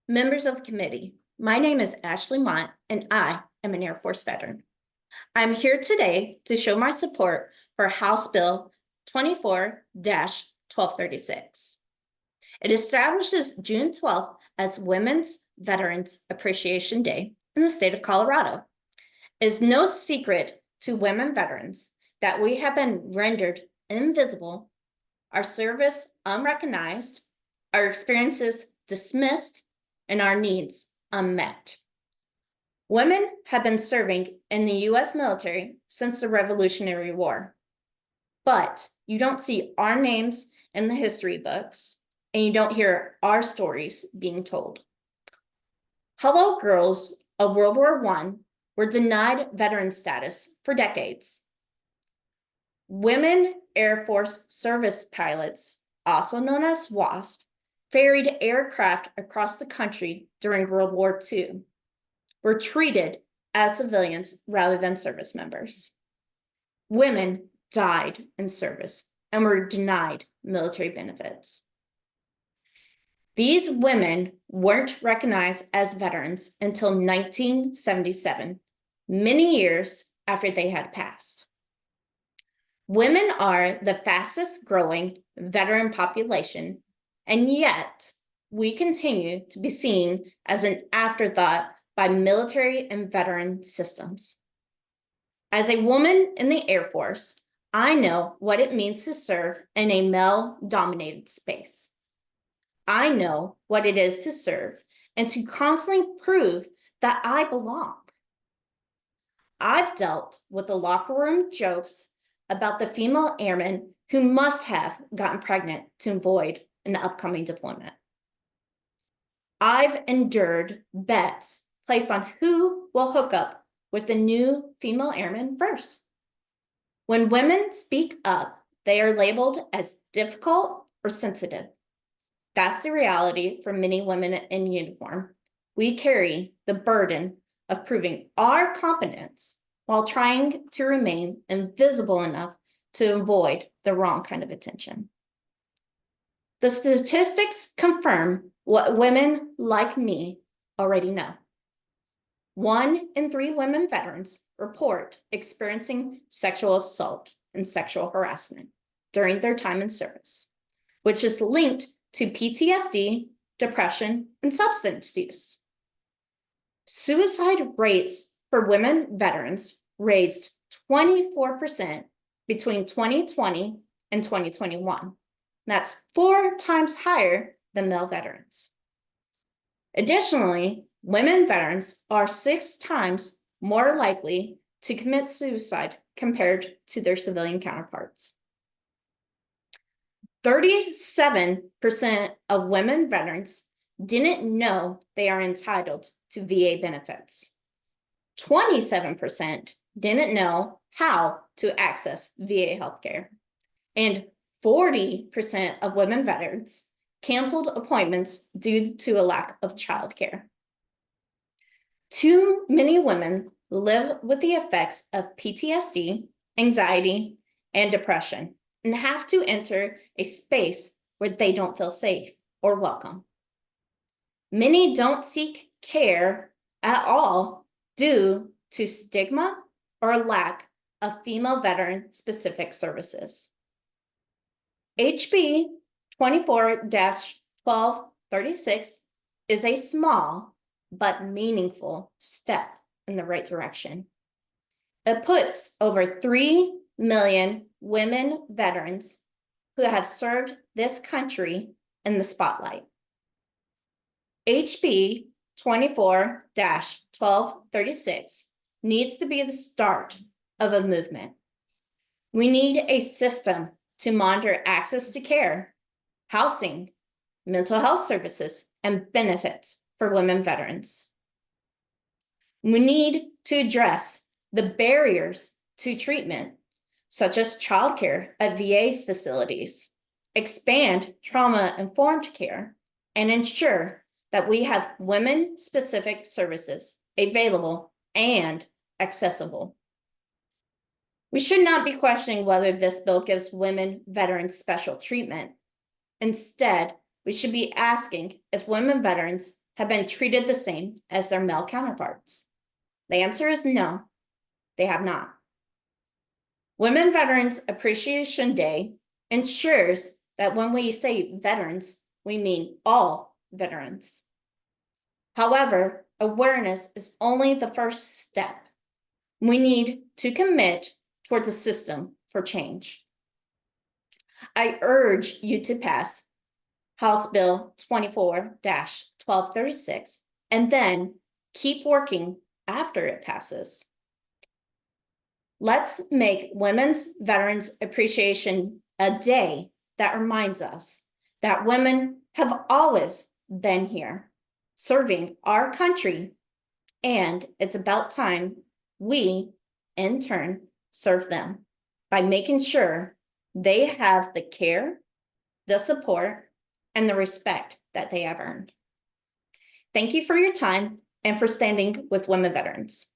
Members of the committee, my name is Ashley Mott, and I am an Air Force veteran. I'm here today to show my support for House Bill 24-1236. It establishes June 12th as Women's Veterans Appreciation Day in the state of Colorado. It is no secret to women veterans that we have been rendered invisible, our service unrecognized, our experiences dismissed, and our needs unmet. Women have been serving in the U.S. military since the Revolutionary War, but you don't see our names in the history books, and you don't hear our stories being told. Hello girls of World War I were denied veteran status for decades. Women Air Force service pilots, also known as WASP, ferried aircraft across the country during World War II, were treated as civilians rather than service members. Women died in service and were denied military benefits. These women weren't recognized as veterans until 1977, many years after they had passed. Women are the fastest growing veteran population, and yet we continue to be seen as an afterthought by military and veteran systems. As a woman in the Air Force, I know what it means to serve in a male-dominated space. I know what it is to serve and to constantly prove that I belong. I've dealt with the locker room jokes about the female airmen who must have gotten pregnant to avoid an upcoming deployment. I've endured bets placed on who will hook up with the new female airman first. When women speak up, they are labeled as difficult or sensitive. That's the reality for many women in uniform. We carry the burden of proving our competence while trying to remain invisible enough to avoid the wrong kind of attention. The statistics confirm what women like me already know. 1 in 3 women veterans report experiencing sexual assault and sexual harassment during their time in service, which is linked to PTSD, depression, and substance use. Suicide rates for women veterans raised 24% between 2020 and 2021. That's 4 times higher than male veterans. Additionally, women veterans are 6 times more likely to commit suicide compared to their civilian counterparts. 37% of women veterans didn't know they are entitled to VA benefits. 27% didn't know how to access VA healthcare. And 40% of women veterans canceled appointments due to a lack of childcare. Too many women live with the effects of PTSD, anxiety, and depression, and have to enter a space where they don't feel safe or welcome. Many don't seek care at all due to stigma or lack of female veteran-specific services. HB 24-1236 is a small but meaningful step in the right direction. It puts over 3 million women veterans who have served this country in the spotlight. HB 24-1236 needs to be the start of a movement. We need a system to monitor access to care, housing, mental health services, and benefits for women veterans. We need to address the barriers to treatment, such as childcare at VA facilities, expand trauma-informed care, and ensure that we have women-specific services available and accessible. We should not be questioning whether this bill gives women veterans special treatment. Instead, we should be asking if women veterans have been treated the same as their male counterparts? The answer is no, they have not. Women Veterans Appreciation Day ensures that when we say veterans, we mean all veterans. However, awareness is only the first step. We need to commit towards a system for change. I urge you to pass House Bill 24-1236 and then keep working after it passes. Let's make Women's Veterans Appreciation a day that reminds us that women have always been here, serving our country, and it's about time we, in turn, serve them by making sure they have the care, the support, and the respect that they have earned. Thank you for your time and for standing with women veterans.